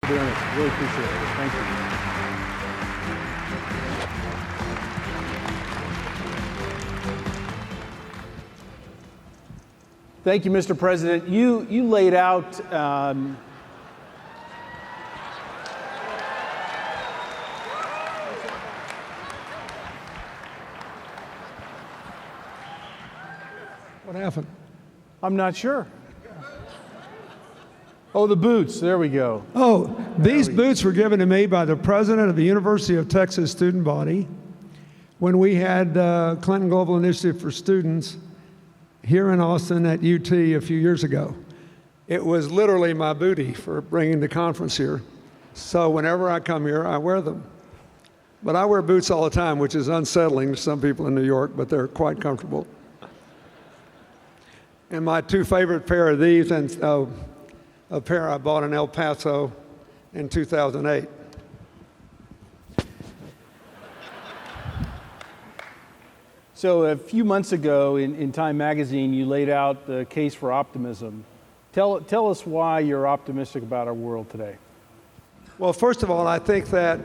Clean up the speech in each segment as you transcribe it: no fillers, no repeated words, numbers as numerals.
for doing this. Really appreciate it. Thank you. Thank you, Mr. President. You laid out What happened? I'm not sure. Oh, the boots. There we go. Oh, these boots were given to me by the president of the University of Texas student body when we had Clinton Global Initiative for Students here in Austin at UT a few years ago. It was literally my booty for bringing the conference here. So whenever I come here, I wear them. But I wear boots all the time, which is unsettling to some people in New York, but they're quite comfortable. And my two favorite pair of these, and a pair I bought in El Paso in 2008. So a few months ago in Time Magazine, you laid out the case for optimism. Tell us why you're optimistic about our world today. Well, first of all, I think that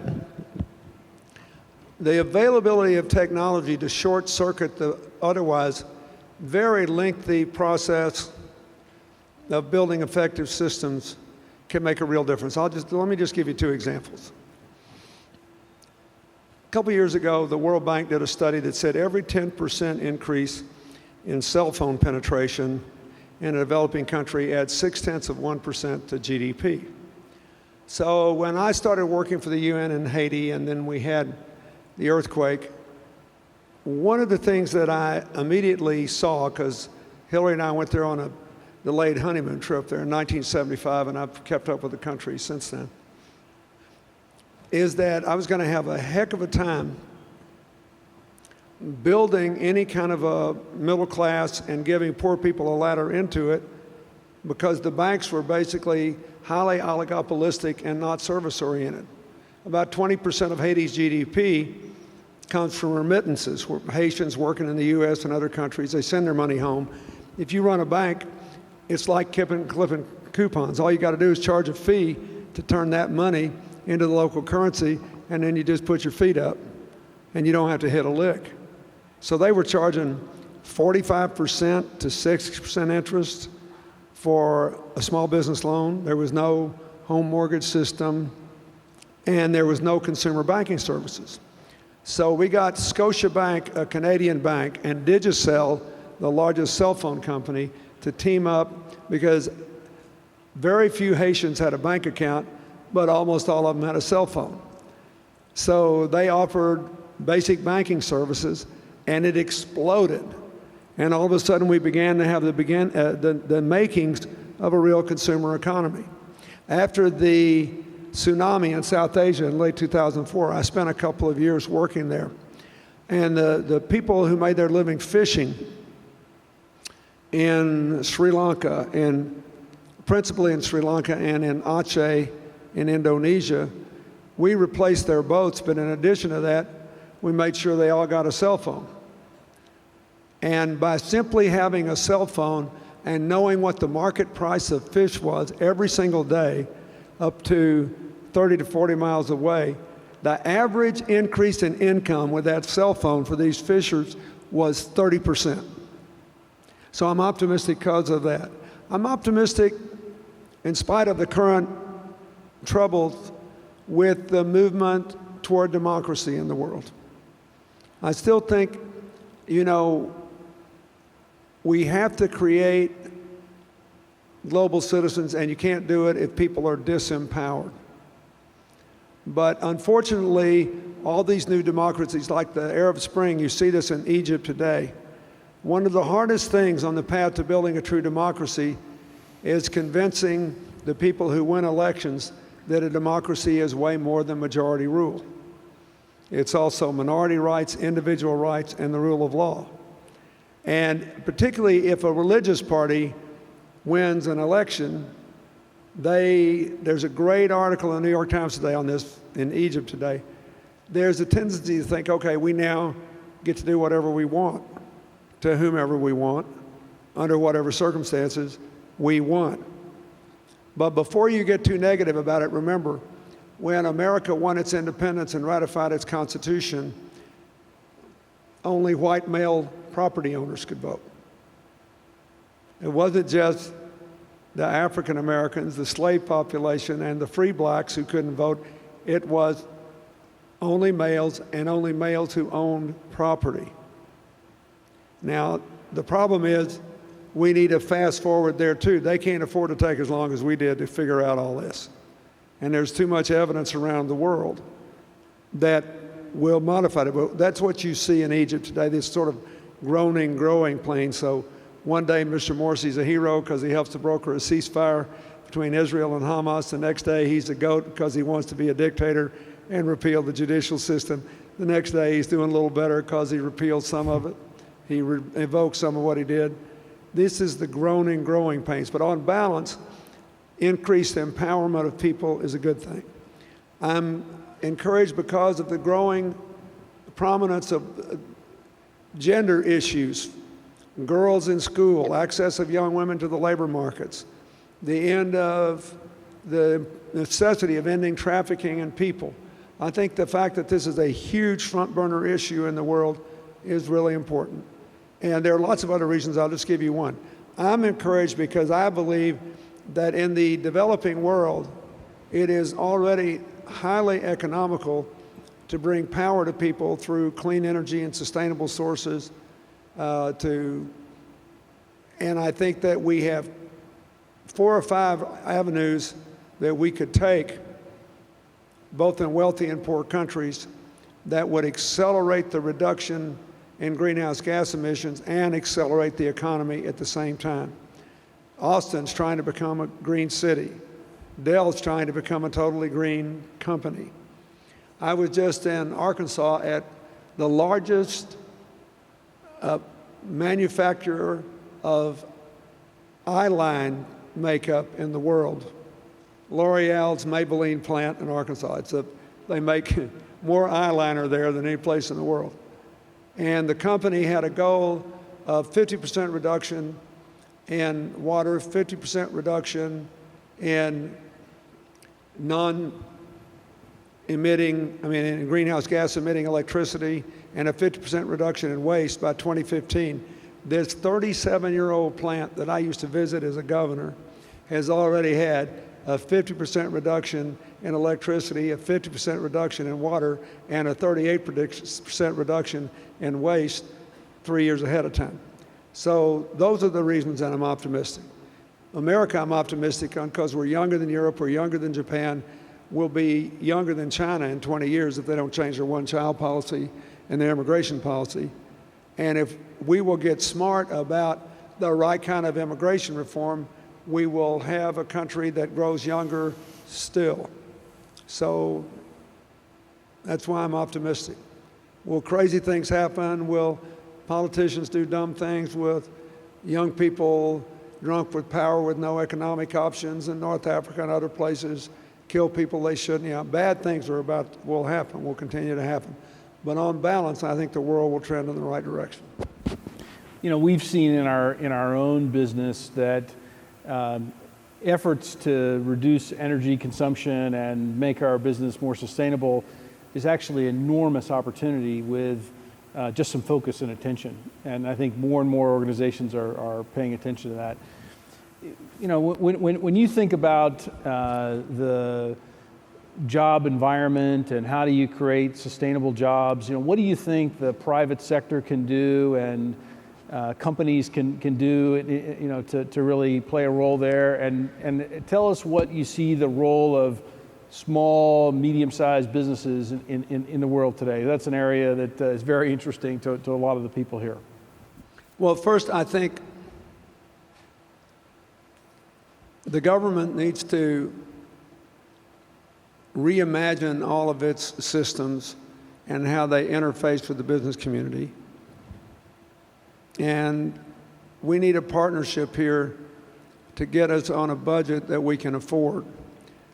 the availability of technology to short circuit the otherwise very lengthy process of building effective systems can make a real difference. Let me just give you two examples. A couple years ago, the World Bank did a study that said every 10% increase in cell phone penetration in a developing country adds 0.6% to GDP. So when I started working for the UN in Haiti, and then we had the earthquake, one of the things that I immediately saw, because Hillary and I went there on a delayed honeymoon trip there in 1975, and I've kept up with the country since then, is that I was going to have a heck of a time building any kind of a middle class and giving poor people a ladder into it, because the banks were basically highly oligopolistic and not service-oriented. About 20% of Haiti's GDP comes from remittances, where Haitians working in the U.S. and other countries, they send their money home. If you run a bank, it's like clipping coupons. All you got to do is charge a fee to turn that money into the local currency, and then you just put your feet up, and you don't have to hit a lick. So they were charging 45% to 60% interest for a small business loan. There was no home mortgage system, and there was no consumer banking services. So we got Scotiabank, a Canadian bank, and Digicel, the largest cell phone company, to team up, because very few Haitians had a bank account, but almost all of them had a cell phone. So they offered basic banking services, and it exploded. And all of a sudden, we began to have the makings of a real consumer economy. After the tsunami in South Asia in late 2004, I spent a couple of years working there. And the people who made their living fishing in Sri Lanka, and principally in Sri Lanka and in Aceh in Indonesia, we replaced their boats, but in addition to that, we made sure they all got a cell phone. And by simply having a cell phone and knowing what the market price of fish was every single day, up to 30 to 40 miles away, the average increase in income with that cell phone for these fishers was 30%. So I'm optimistic because of that. I'm optimistic in spite of the current troubles with the movement toward democracy in the world. I still think, we have to create global citizens, and you can't do it if people are disempowered. But unfortunately, all these new democracies, like the Arab Spring, you see this in Egypt today. One of the hardest things on the path to building a true democracy is convincing the people who win elections that a democracy is way more than majority rule. It's also minority rights, individual rights, and the rule of law. And particularly if a religious party wins an election, there's a great article in the New York Times today on this in Egypt today. There's a tendency to think, okay, we now get to do whatever we want to whomever we want, under whatever circumstances we want. But before you get too negative about it, remember, when America won its independence and ratified its Constitution, only white male property owners could vote. It wasn't just the African Americans, the slave population, and the free blacks who couldn't vote. It was only males, and only males who owned property. Now, the problem is we need to fast forward there too. They can't afford to take as long as we did to figure out all this. And there's too much evidence around the world that will modify it. But that's what you see in Egypt today, this sort of groaning, growing pain. So one day Mr. Morsi's a hero because he helps to broker a ceasefire between Israel and Hamas. The next day he's a goat because he wants to be a dictator and repeal the judicial system. The next day he's doing a little better because he repealed some of it. He invoked some of what he did. This is the groaning, growing pains. But on balance, increased empowerment of people is a good thing. I'm encouraged because of the growing prominence of gender issues, girls in school, access of young women to the labor markets, the end of the necessity of ending trafficking in people. I think the fact that this is a huge front burner issue in the world is really important. And there are lots of other reasons. I'll just give you one. I'm encouraged because I believe that in the developing world, it is already highly economical to bring power to people through clean energy and sustainable sources. And I think that we have 4 or 5 avenues that we could take, both in wealthy and poor countries, that would accelerate the reduction in greenhouse gas emissions and accelerate the economy at the same time. Austin's trying to become a green city. Dell's trying to become a totally green company. I was just in Arkansas at the largest manufacturer of eyeline makeup in the world, L'Oreal's Maybelline plant in Arkansas. They make more eyeliner there than any place in the world. And the company had a goal of 50% reduction in water, 50% reduction in in greenhouse gas emitting electricity, and a 50% reduction in waste by 2015. This 37-year-old plant that I used to visit as a governor has already had a 50% reduction in electricity, a 50% reduction in water, and a 38% reduction in waste 3 years ahead of time. So those are the reasons that I'm optimistic. America, I'm optimistic on because we're younger than Europe, we're younger than Japan, we'll be younger than China in 20 years if they don't change their one-child policy and their immigration policy. And if we will get smart about the right kind of immigration reform, we will have a country that grows younger still. So that's why I'm optimistic. Will crazy things happen? Will politicians do dumb things with young people drunk with power with no economic options in North Africa and other places, kill people they shouldn't? You know, bad things will happen, will continue to happen. But on balance, I think the world will trend in the right direction. You know, we've seen in our own business that efforts to reduce energy consumption and make our business more sustainable is actually an enormous opportunity with just some focus and attention. And I think more and more organizations are paying attention to that. You know, when you think about the job environment and how do you create sustainable jobs, you know, what do you think the private sector can do and companies can do, you know, to really play a role there? And tell us what you see the role of small, medium-sized businesses in the world today. That's an area that is very interesting to a lot of the people here. Well, first, I think the government needs to reimagine all of its systems and how they interface with the business community. And we need a partnership here to get us on a budget that we can afford.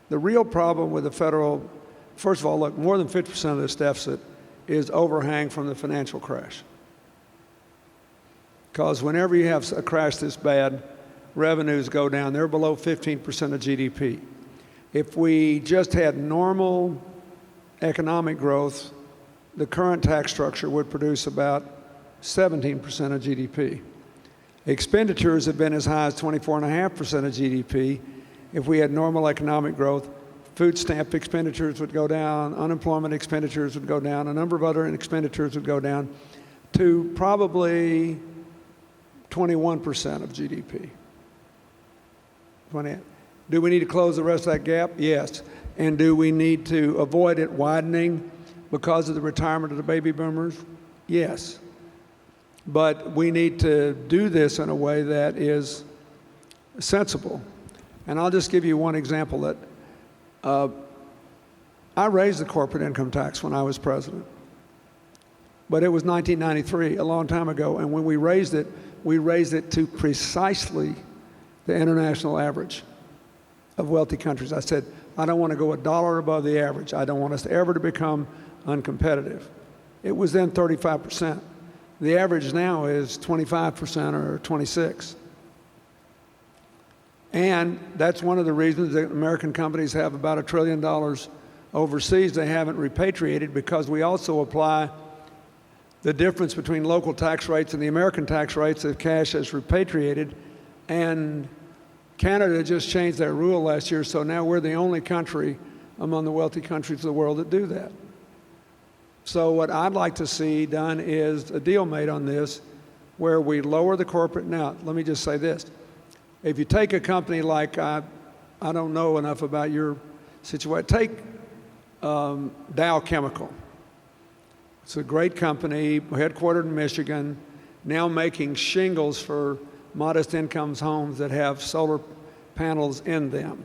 The real problem with the federal, first of all, look, more than 50% of this deficit is overhang from the financial crash. Because whenever you have a crash this bad, revenues go down. They're below 15% of GDP. If we just had normal economic growth, the current tax structure would produce about 17% of GDP. Expenditures have been as high as 24.5% of GDP. If we had normal economic growth, food stamp expenditures would go down, unemployment expenditures would go down, a number of other expenditures would go down to probably 21% of GDP. Do we need to close the rest of that gap? Yes. And do we need to avoid it widening because of the retirement of the baby boomers? Yes. But we need to do this in a way that is sensible. And I'll just give you one example that I raised the corporate income tax when I was president. But it was 1993, a long time ago, and when we raised it to precisely the international average of wealthy countries. I said, I don't want to go $1 above the average. I don't want us ever to become uncompetitive. It was then 35%. The average now is 25% or 26%. And that's one of the reasons that American companies have about $1 trillion overseas they haven't repatriated, because we also apply the difference between local tax rates and the American tax rates if cash is repatriated. And Canada just changed their rule last year, so now we're the only country among the wealthy countries of the world that do that. So what I'd like to see done is a deal made on this where we lower the corporate. Now, let me just say this. If you take a company like, I don't know enough about your situation, take Dow Chemical. It's a great company, headquartered in Michigan, now making shingles for modest incomes homes that have solar panels in them.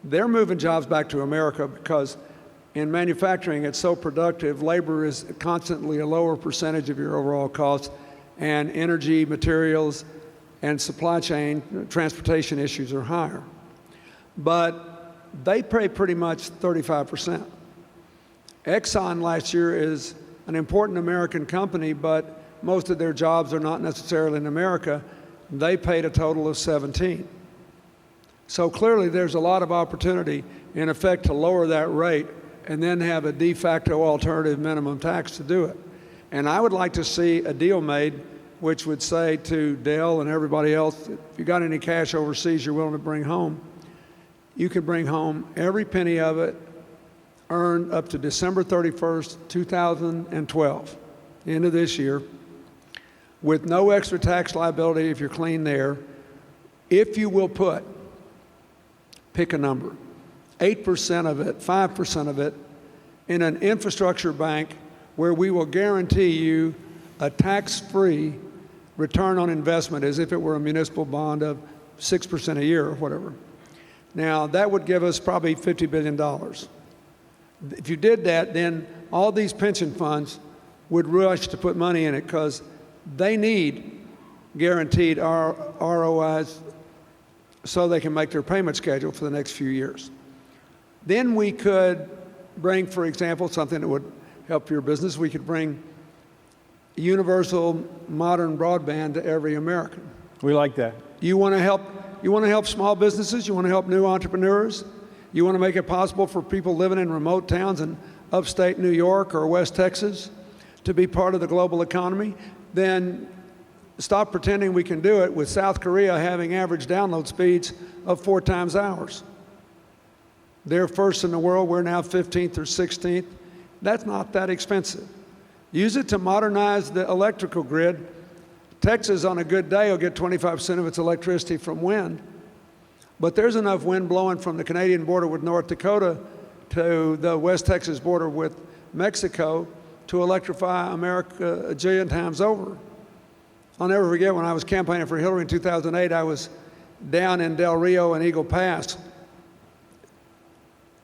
They're moving jobs back to America because in manufacturing it's so productive, labor is constantly a lower percentage of your overall cost, and energy, materials, and supply chain, transportation issues are higher. But they pay pretty much 35%. Exxon last year is an important American company, but most of their jobs are not necessarily in America. They paid a total of 17. So clearly there's a lot of opportunity, in effect, to lower that rate and then have a de facto alternative minimum tax to do it. And I would like to see a deal made which would say to Dell and everybody else, if you got any cash overseas you're willing to bring home, you can bring home every penny of it earned up to December 31st, 2012, the end of this year, with no extra tax liability if you're clean there, if you will pick a number, 8% of it, 5% of it, in an infrastructure bank where we will guarantee you a tax-free return on investment as if it were a municipal bond of 6% a year or whatever. Now, that would give us probably $50 billion. If you did that, then all these pension funds would rush to put money in it because they need guaranteed ROIs so they can make their payment schedule for the next few years. Then we could bring, for example, something that would help your business. We could bring universal modern broadband to every American. We like that. You want to help small businesses? You want to help new entrepreneurs? You want to make it possible for people living in remote towns in upstate New York or West Texas to be part of the global economy? Then stop pretending we can do it with South Korea having average download speeds of 4 times ours. They're first in the world. We're now 15th or 16th. That's not that expensive. Use it to modernize the electrical grid. Texas, on a good day, will get 25% of its electricity from wind. But there's enough wind blowing from the Canadian border with North Dakota to the West Texas border with Mexico to electrify America a jillion times over. I'll never forget when I was campaigning for Hillary in 2008, I was down in Del Rio and Eagle Pass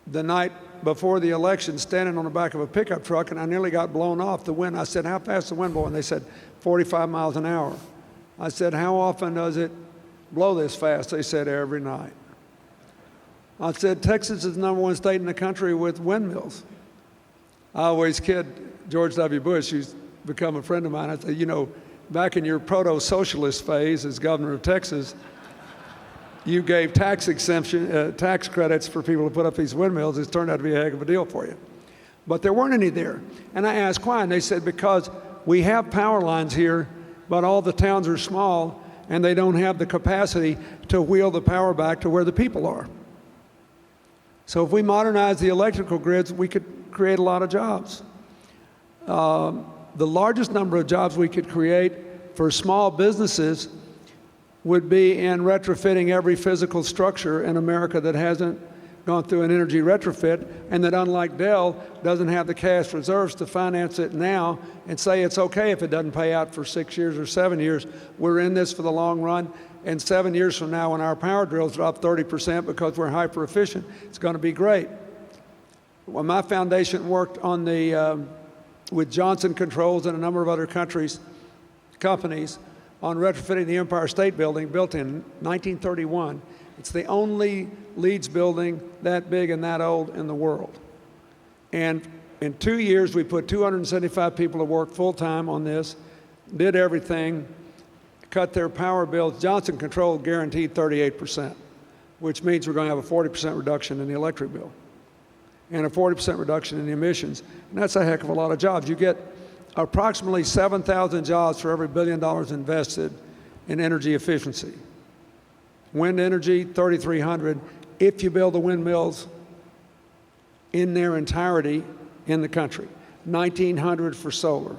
the night before the election, standing on the back of a pickup truck, and I nearly got blown off the wind. I said, how fast is the wind blowing? They said, 45 miles an hour. I said, how often does it blow this fast? They said, every night. I said, Texas is the #1 state in the country with windmills. I always kid George W. Bush, who's become a friend of mine. I said, you know, back in your proto-socialist phase as governor of Texas, you gave tax exemption, tax credits for people to put up these windmills. It's turned out to be a heck of a deal for you. But there weren't any there. And I asked why, and they said because we have power lines here, but all the towns are small, and they don't have the capacity to wheel the power back to where the people are. So if we modernize the electrical grids, we could create a lot of jobs. The largest number of jobs we could create for small businesses would be in retrofitting every physical structure in America that hasn't gone through an energy retrofit, and that, unlike Dell, doesn't have the cash reserves to finance it now and say it's okay if it doesn't pay out for 6 years or 7 years. We're in this for the long run, and 7 years from now, when our power drills drop 30% because we're hyper efficient, it's going to be great. When my foundation worked on with Johnson Controls and a number of other companies on retrofitting the Empire State Building, built in 1931. It's the only Leeds building that big and that old in the world. And in 2 years, we put 275 people to work full-time on this, did everything, cut their power bills. Johnson Controls guaranteed 38%, which means we're going to have a 40% reduction in the electric bill and a 40% reduction in the emissions. And that's a heck of a lot of jobs. You get approximately 7,000 jobs for every $1 billion invested in energy efficiency. Wind energy, 3,300, if you build the windmills in their entirety in the country. 1,900 for solar.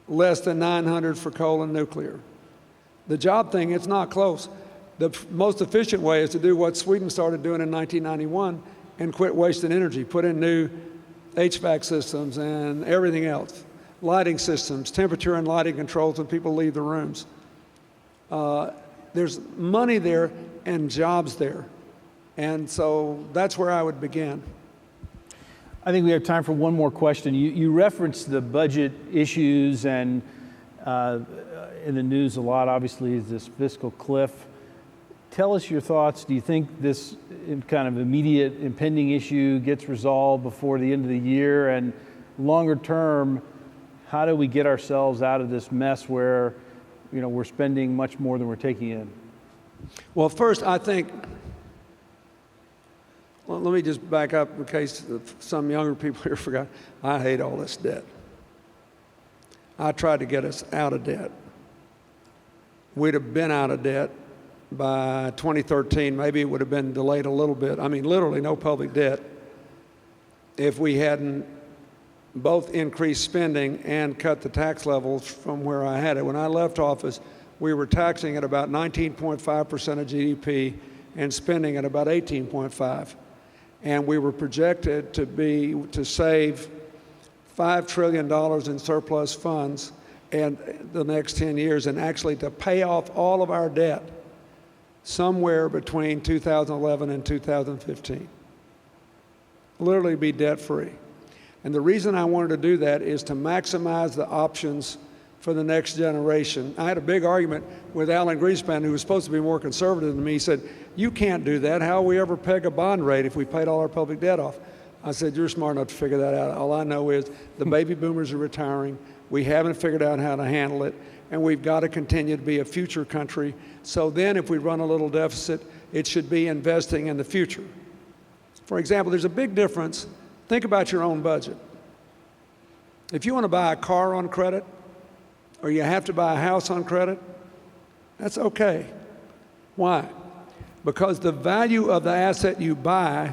Less than 900 for coal and nuclear. The job thing, it's not close. The most efficient way is to do what Sweden started doing in 1991 and quit wasting energy, put in new HVAC systems and everything else. Lighting systems, temperature and lighting controls when people leave the rooms. There's money there and jobs there. And so that's where I would begin. I think we have time for one more question. You referenced the budget issues, and in the news a lot, obviously, is this fiscal cliff. Tell us your thoughts. Do you think this kind of immediate impending issue gets resolved before the end of the year? And longer term, how do we get ourselves out of this mess where we're spending much more than we're taking in? Well, first, I think, let me just back up in case some younger people here forgot. I hate all this debt. I tried to get us out of debt. We'd have been out of debt by 2013. Maybe it would have been delayed a little bit. I mean, literally no public debt if we hadn't both increased spending and cut the tax levels from where I had it. When I left office, we were taxing at about 19.5% of GDP and spending at about 18.5%. And we were projected to save $5 trillion in surplus funds in the next 10 years, and actually to pay off all of our debt somewhere between 2011 and 2015. Literally be debt-free. And the reason I wanted to do that is to maximize the options for the next generation. I had a big argument with Alan Greenspan, who was supposed to be more conservative than me. He said, "You can't do that. How will we ever peg a bond rate if we paid all our public debt off?" I said, "You're smart enough to figure that out. All I know is the baby boomers are retiring. We haven't figured out how to handle it, and we've got to continue to be a future country. So then if we run a little deficit, it should be investing in the future." For example, there's a big difference. Think about your own budget. If you want to buy a car on credit, or you have to buy a house on credit, that's okay. Why? Because the value of the asset you buy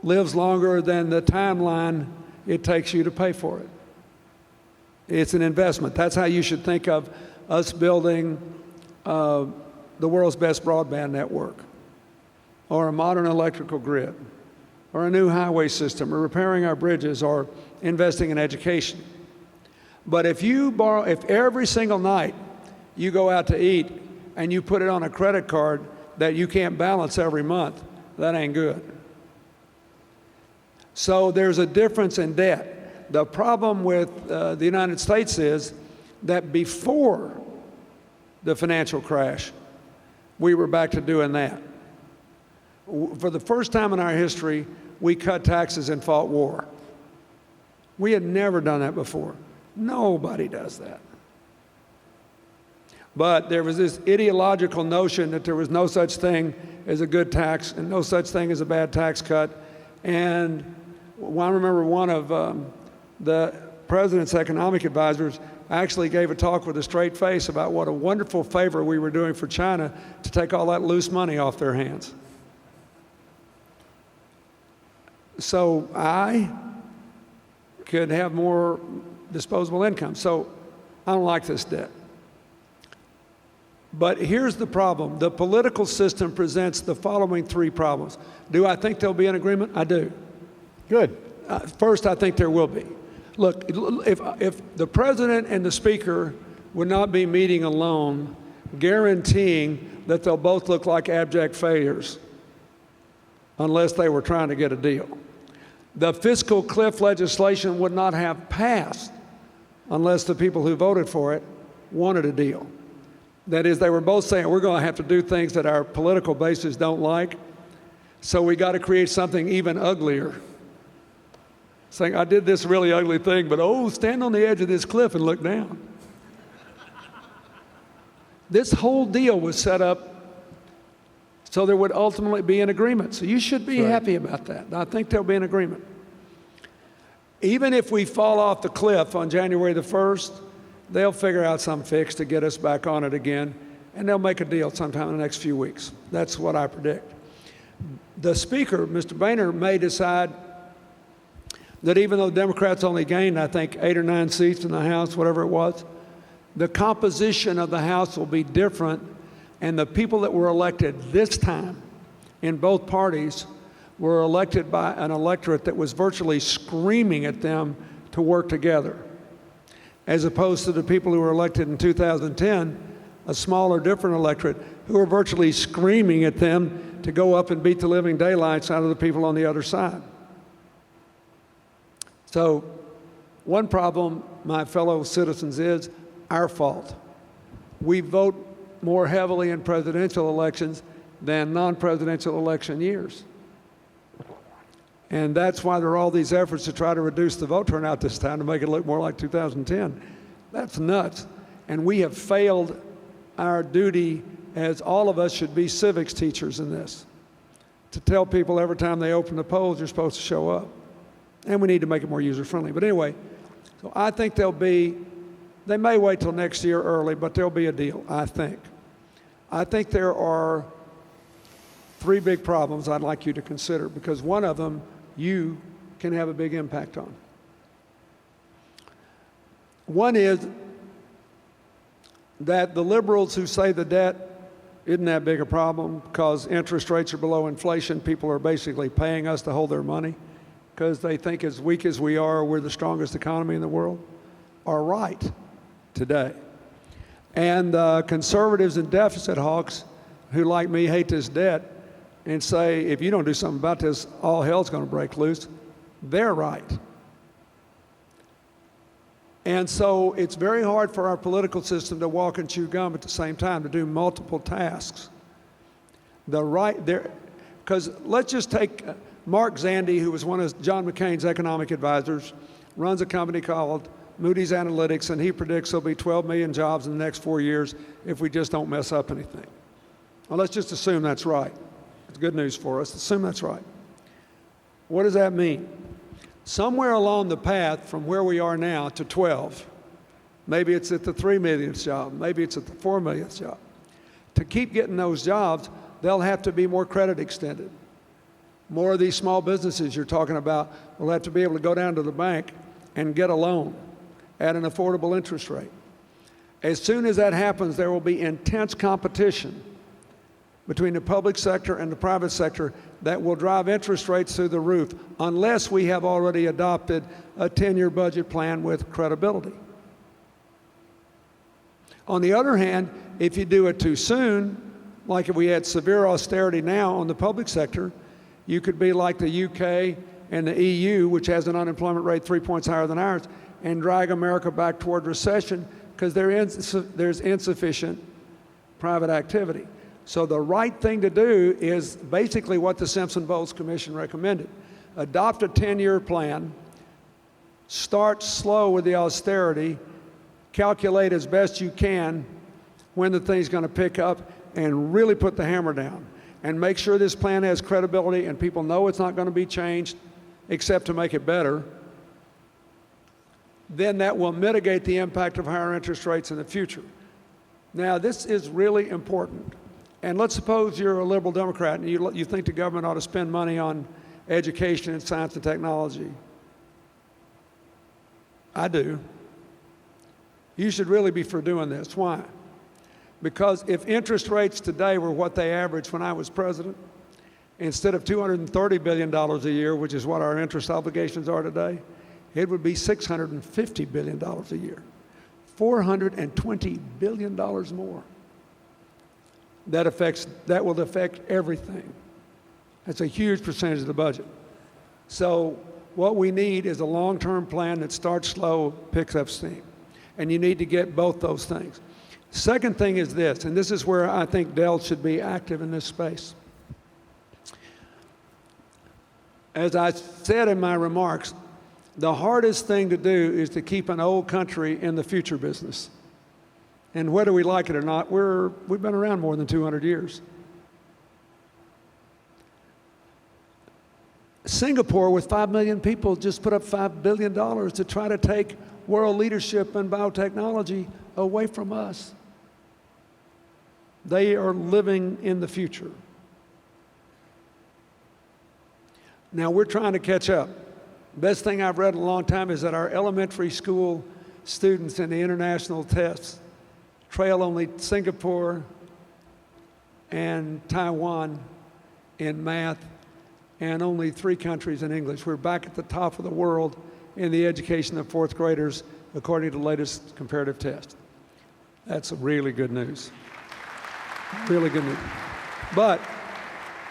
lives longer than the timeline it takes you to pay for it. It's an investment. That's how you should think of us building the world's best broadband network, or a modern electrical grid, or a new highway system, or repairing our bridges, or investing in education. But if every single night you go out to eat and you put it on a credit card that you can't balance every month, that ain't good. So there's a difference in debt. The problem with the United States is that before the financial crash, we were back to doing that. For the first time in our history, we cut taxes and fought war. We had never done that before. Nobody does that. But there was this ideological notion that there was no such thing as a good tax and no such thing as a bad tax cut. And I remember one of the president's economic advisors actually gave a talk with a straight face about what a wonderful favor we were doing for China to take all that loose money off their hands. So I could have more disposable income. So I don't like this debt. But here's the problem. The political system presents the following three problems. Do I think there'll be an agreement? I do. Good. First, I think there will be. Look, if the president and the speaker would not be meeting alone, guaranteeing that they'll both look like abject failures unless they were trying to get a deal. The fiscal cliff legislation would not have passed unless the people who voted for it wanted a deal. That is, they were both saying, we're going to have to do things that our political bases don't like, so we got to create something even uglier. Saying, I did this really ugly thing, but oh, stand on the edge of this cliff and look down. This whole deal was set up so there would ultimately be an agreement. So you should be happy about that. I think there'll be an agreement. Even if we fall off the cliff on January the 1st, they'll figure out some fix to get us back on it again, and they'll make a deal sometime in the next few weeks. That's what I predict. The Speaker, Mr. Boehner, may decide that even though Democrats only gained, I think, 8 or 9 seats in the House, whatever it was, the composition of the House will be different, and the people that were elected this time in both parties were elected by an electorate that was virtually screaming at them to work together, as opposed to the people who were elected in 2010, a smaller, different electorate, who were virtually screaming at them to go up and beat the living daylights out of the people on the other side. So one problem, my fellow citizens, is our fault. We vote more heavily in presidential elections than non-presidential election years. And that's why there are all these efforts to try to reduce the vote turnout this time to make it look more like 2010. That's nuts. And we have failed our duty, as all of us should be civics teachers in this, to tell people every time they open the polls, you're supposed to show up. And we need to make it more user-friendly. But anyway, so I think they may wait till next year early, but there'll be a deal, I think. I think there are 3 big problems I'd like you to consider, because one of them you can have a big impact on. One is that the liberals who say the debt isn't that big a problem because interest rates are below inflation, people are basically paying us to hold their money because they think as weak as we are, we're the strongest economy in the world, are right today. And conservatives and deficit hawks who, like me, hate this debt and say, if you don't do something about this, all hell's going to break loose, they're right. And so it's very hard for our political system to walk and chew gum at the same time, to do multiple tasks. Because let's just take Mark Zandi, who was one of John McCain's economic advisors, runs a company called Moody's Analytics, and he predicts there'll be 12 million jobs in the next 4 years if we just don't mess up anything. Well, let's just assume that's right. It's good news for us. Assume that's right. What does that mean? Somewhere along the path from where we are now to 12, maybe it's at the 3 millionth job, maybe it's at the 4 millionth job. To keep getting those jobs, there'll have to be more credit extended. More of these small businesses you're talking about will have to be able to go down to the bank and get a loan at an affordable interest rate. As soon as that happens, there will be intense competition between the public sector and the private sector that will drive interest rates through the roof unless we have already adopted a 10-year budget plan with credibility. On the other hand, if you do it too soon, like if we had severe austerity now on the public sector, you could be like the UK and the EU, which has an unemployment rate 3 points higher than ours, and drag America back toward recession because there's insufficient private activity. So the right thing to do is basically what the Simpson-Bowles Commission recommended. Adopt a 10-year plan, start slow with the austerity, calculate as best you can when the thing's going to pick up, and really put the hammer down and make sure this plan has credibility and people know it's not going to be changed except to make it better, then that will mitigate the impact of higher interest rates in the future. Now, this is really important. And let's suppose you're a liberal Democrat and you think the government ought to spend money on education and science and technology. I do. You should really be for doing this. Why? Because if interest rates today were what they averaged when I was president, instead of $230 billion a year, which is what our interest obligations are today, it would be $650 billion a year. $420 billion more. That will affect everything. That's a huge percentage of the budget. So what we need is a long-term plan that starts slow, picks up steam. And you need to get both those things. Second thing is this, and this is where I think Dell should be active in this space. As I said in my remarks, the hardest thing to do is to keep an old country in the future business. And whether we like it or not, we've been around more than 200 years. Singapore, with 5 million people, just put up $5 billion to try to take world leadership in biotechnology away from us. They are living in the future. Now, we're trying to catch up. Best thing I've read in a long time is that our elementary school students in the international tests trail only Singapore and Taiwan in math, and only 3 countries in English. We're back at the top of the world in the education of 4th graders, according to the latest comparative test. That's really good news. Really good news. But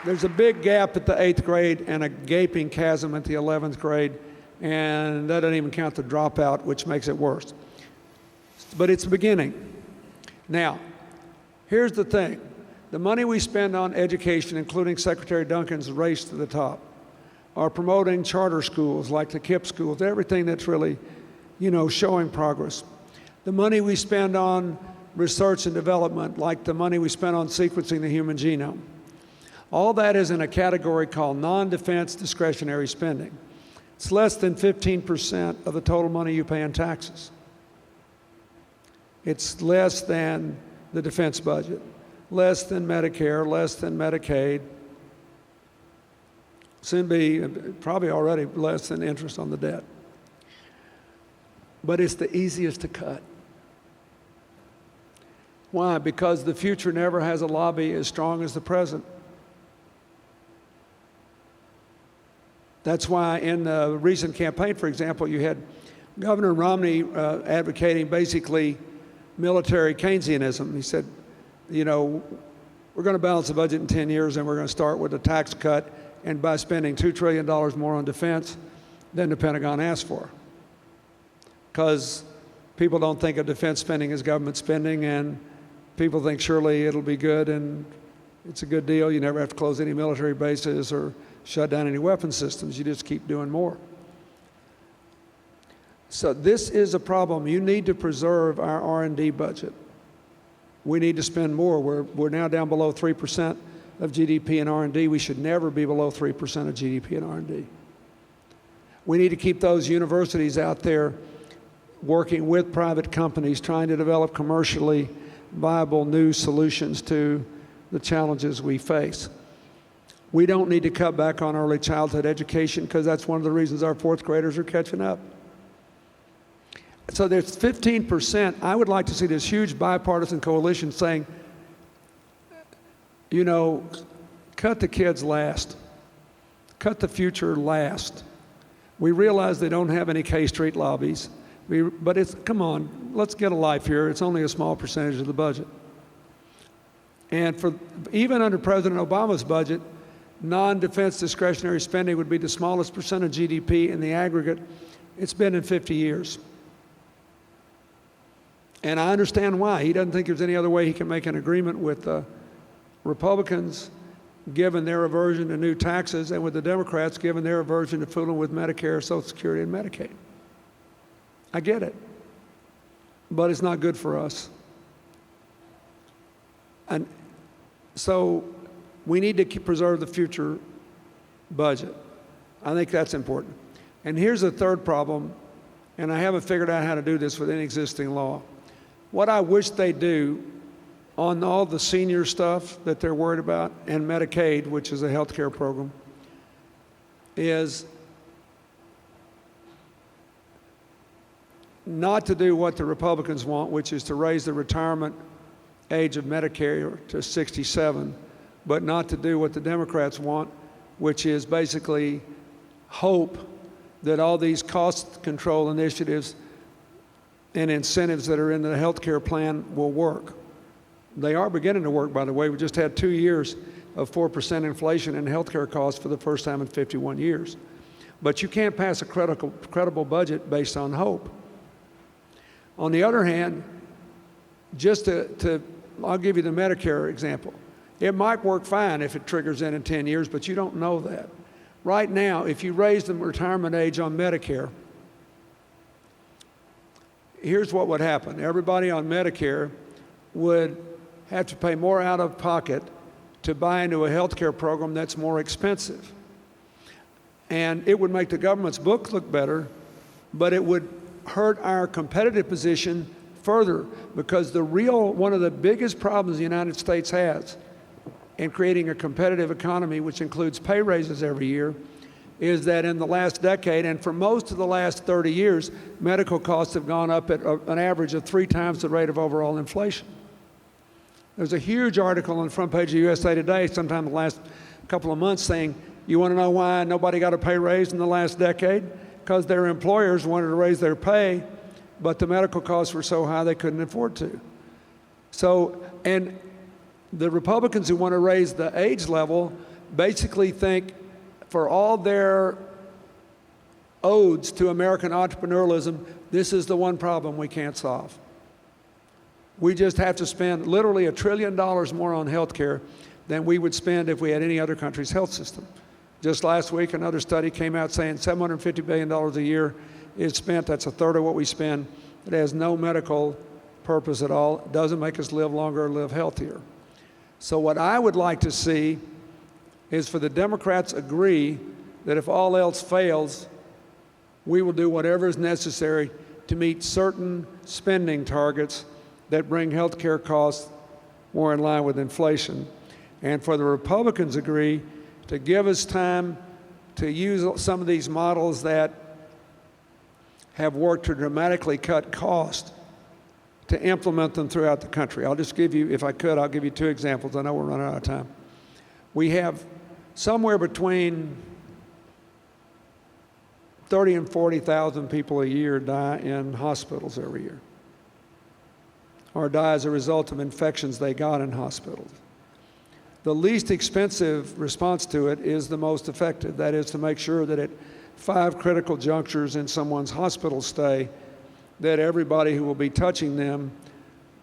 there's a big gap at the 8th grade and a gaping chasm at the 11th grade, and that doesn't even count the dropout, which makes it worse. But it's beginning. Now, here's the thing. The money we spend on education, including Secretary Duncan's race to the top, are promoting charter schools like the KIPP schools, everything that's really, showing progress. The money we spend on research and development, like the money we spend on sequencing the human genome. All that is in a category called non-defense discretionary spending. It's less than 15% of the total money you pay in taxes. It's less than the defense budget, less than Medicare, less than Medicaid, soon be probably already less than interest on the debt. But it's the easiest to cut. Why? Because the future never has a lobby as strong as the present. That's why in the recent campaign, for example, you had Governor Romney advocating basically military Keynesianism. He said, we're going to balance the budget in 10 years, and we're going to start with a tax cut and by spending $2 trillion more on defense than the Pentagon asked for. Because people don't think of defense spending as government spending, and people think surely it'll be good and it's a good deal. You never have to close any military bases or shut down any weapon systems. You just keep doing more. So this is a problem. You need to preserve our R&D budget. We need to spend more. We're now down below 3% of GDP in R&D. We should never be below 3% of GDP in R&D. We need to keep those universities out there working with private companies, trying to develop commercially viable new solutions to the challenges we face. We don't need to cut back on early childhood education because that's one of the reasons our 4th graders are catching up. So there's 15%. I would like to see this huge bipartisan coalition saying, cut the kids last. Cut the future last. We realize they don't have any K Street lobbies, but come on, let's get a life here. It's only a small percentage of the budget. And even under President Obama's budget, non-defense discretionary spending would be the smallest percent of GDP in the aggregate it's been in 50 years. And I understand why. He doesn't think there's any other way he can make an agreement with the Republicans, given their aversion to new taxes, and with the Democrats, given their aversion to fooling with Medicare, Social Security, and Medicaid. I get it. But it's not good for us. And so we need to preserve the future budget. I think that's important. And here's the third problem, and I haven't figured out how to do this with any existing law. What I wish they do on all the senior stuff that they're worried about, and Medicaid, which is a health care program, is not to do what the Republicans want, which is to raise the retirement age of Medicare to 67, but not to do what the Democrats want, which is basically hope that all these cost control initiatives and incentives that are in the health care plan will work. They are beginning to work, by the way. We just had 2 years of 4% inflation in health care costs for the first time in 51 years. But you can't pass a credible budget based on hope. On the other hand, I'll give you the Medicare example. It might work fine if it triggers in 10 years, but you don't know that. Right now, if you raise the retirement age on Medicare, here's what would happen. Everybody on Medicare would have to pay more out of pocket to buy into a health care program that's more expensive. And it would make the government's book look better, but it would hurt our competitive position further, because one of the biggest problems the United States has in creating a competitive economy, which includes pay raises every year, is that in the last decade, and for most of the last 30 years, medical costs have gone up at an average of 3 times the rate of overall inflation. There's a huge article on the front page of USA Today sometime in the last couple of months saying, you want to know why nobody got a pay raise in the last decade? Because their employers wanted to raise their pay, but the medical costs were so high they couldn't afford to. So, and the Republicans who want to raise the age level basically think for all their odes to American entrepreneurialism, this is the one problem we can't solve. We just have to spend literally $1 trillion more on health care than we would spend if we had any other country's health system. Just last week, another study came out saying $750 billion a year is spent. That's a third of what we spend. It has no medical purpose at all. It doesn't make us live longer or live healthier. So what I would like to see is for the Democrats agree that if all else fails, we will do whatever is necessary to meet certain spending targets that bring health care costs more in line with inflation. And for the Republicans agree to give us time to use some of these models that have worked to dramatically cut costs to implement them throughout the country. I'll just give you, if I could, I'll give you 2 examples. I know we're running out of time. We have somewhere between 30 and 40,000 people a year die in hospitals every year, or die as a result of infections they got in hospitals. The least expensive response to it is the most effective. That is to make sure that at 5 critical junctures in someone's hospital stay, that everybody who will be touching them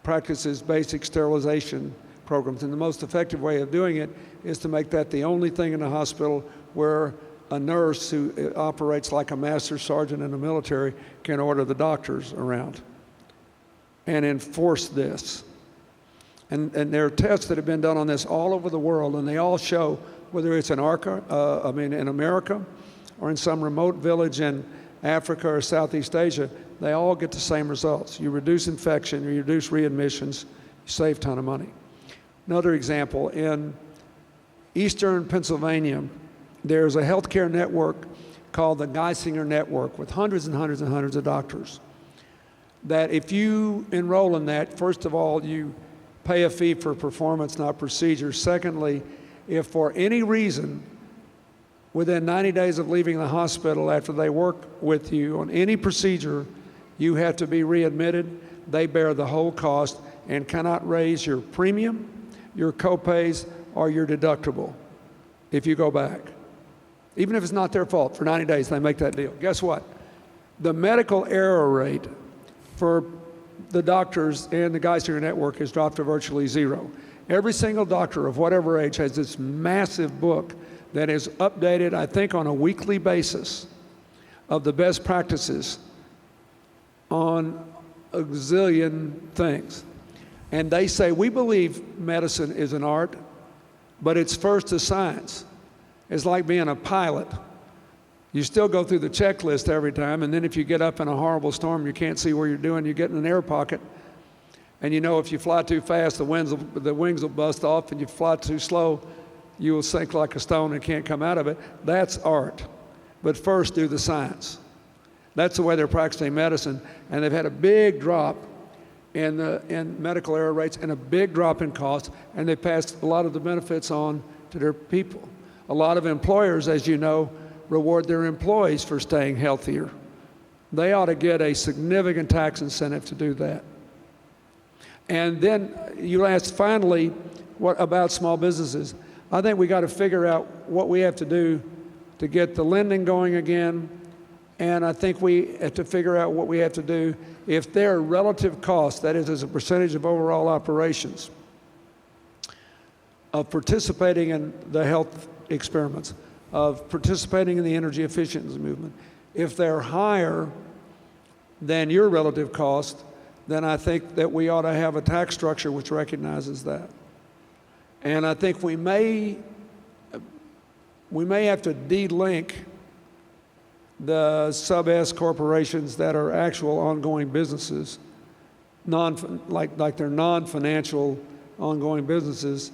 practices basic sterilization programs. And the most effective way of doing it is to make that the only thing in the hospital where a nurse who operates like a master sergeant in the military can order the doctors around and enforce this. And there are tests that have been done on this all over the world, and they all show, whether it's in America or in some remote village in Africa or Southeast Asia, they all get the same results. You reduce infection, you reduce readmissions, you save a ton of money. Another example, in eastern Pennsylvania, there's a healthcare network called the Geisinger Network with hundreds and hundreds and hundreds of doctors. That if you enroll in that, first of all, you pay a fee for performance, not procedure. Secondly, if for any reason, within 90 days of leaving the hospital after they work with you on any procedure, you have to be readmitted, they bear the whole cost and cannot raise your premium, your copays, or your deductible if you go back. Even if it's not their fault, for 90 days they make that deal. Guess what? The medical error rate for the doctors and the Geisinger Network has dropped to virtually 0. Every single doctor of whatever age has this massive book that is updated, I think, on a weekly basis of the best practices on a gazillion things. And they say, we believe medicine is an art, but it's first a science. It's like being a pilot. You still go through the checklist every time, and then if you get up in a horrible storm, you can't see where you're doing, you get in an air pocket, and you know if you fly too fast, the wings will bust off, and you fly too slow, you will sink like a stone and can't come out of it. That's art. But first, do the science. That's the way they're practicing medicine, and they've had a big drop in medical error rates and a big drop in costs, and they passed a lot of the benefits on to their people. A lot of employers, as you know, reward their employees for staying healthier. They ought to get a significant tax incentive to do that. And then you asked finally, what about small businesses? I think we got to figure out what we have to do to get the lending going again, and I think we have to figure out what we have to do if their relative cost, that is as a percentage of overall operations, of participating in the health experiments, of participating in the energy efficiency movement, if they're higher than your relative cost, then I think that we ought to have a tax structure which recognizes that. And I think we may have to de-link the sub-S corporations that are actual ongoing businesses, like they're non-financial ongoing businesses,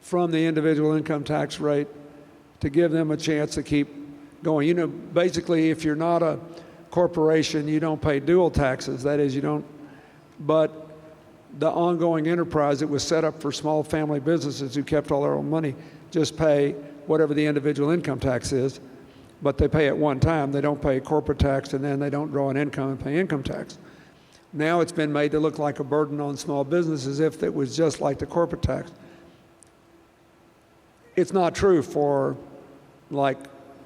from the individual income tax rate to give them a chance to keep going. You know, basically, if you're not a corporation, you don't pay dual taxes. That is, you don't, but the ongoing enterprise that was set up for small family businesses who kept all their own money just pay whatever the individual income tax is, but they pay at one time. They don't pay corporate tax, and then they don't draw an income and pay income tax. Now it's been made to look like a burden on small businesses as if it was just like the corporate tax. It's not true for like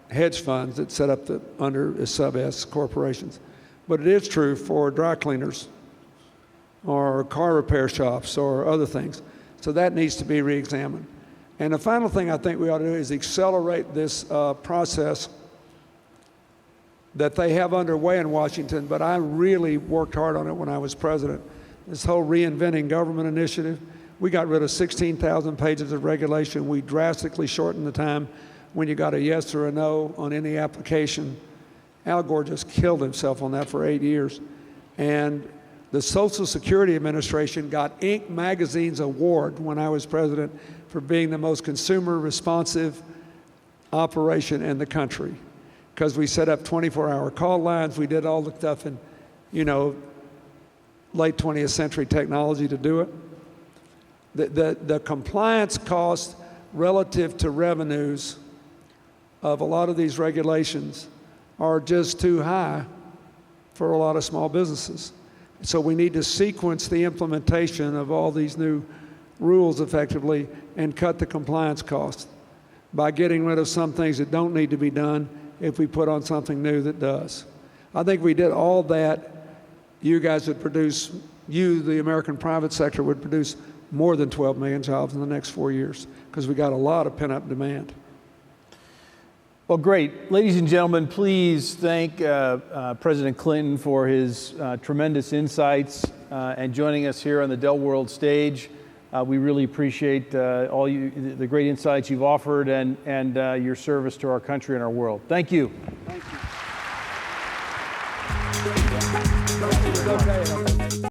hedge funds that set up under sub-S corporations, but it is true for dry cleaners or car repair shops or other things. So that needs to be re-examined. And the final thing I think we ought to do is accelerate this process that they have underway in Washington, but I really worked hard on it when I was president. This whole reinventing government initiative, we got rid of 16,000 pages of regulation. We drastically shortened the time when you got a yes or a no on any application. Al Gore just killed himself on that for 8 years. And the Social Security Administration got Inc. magazine's award when I was president for being the most consumer responsive operation in the country, because we set up 24-hour call lines. We did all the stuff in, you know, late 20th century technology to do it. The compliance cost relative to revenues of a lot of these regulations are just too high for a lot of small businesses. So we need to sequence the implementation of all these new rules effectively and cut the compliance cost by getting rid of some things that don't need to be done if we put on something new that does. I think we did all that. You guys would produce, the American private sector would produce more than 12 million jobs in the next 4 years, because we got a lot of pent-up demand. Well, great. Ladies and gentlemen, please thank President Clinton for his tremendous insights and joining us here on the Dell World stage. We really appreciate the great insights you've offered and your service to our country and our world. Thank you. Thank you.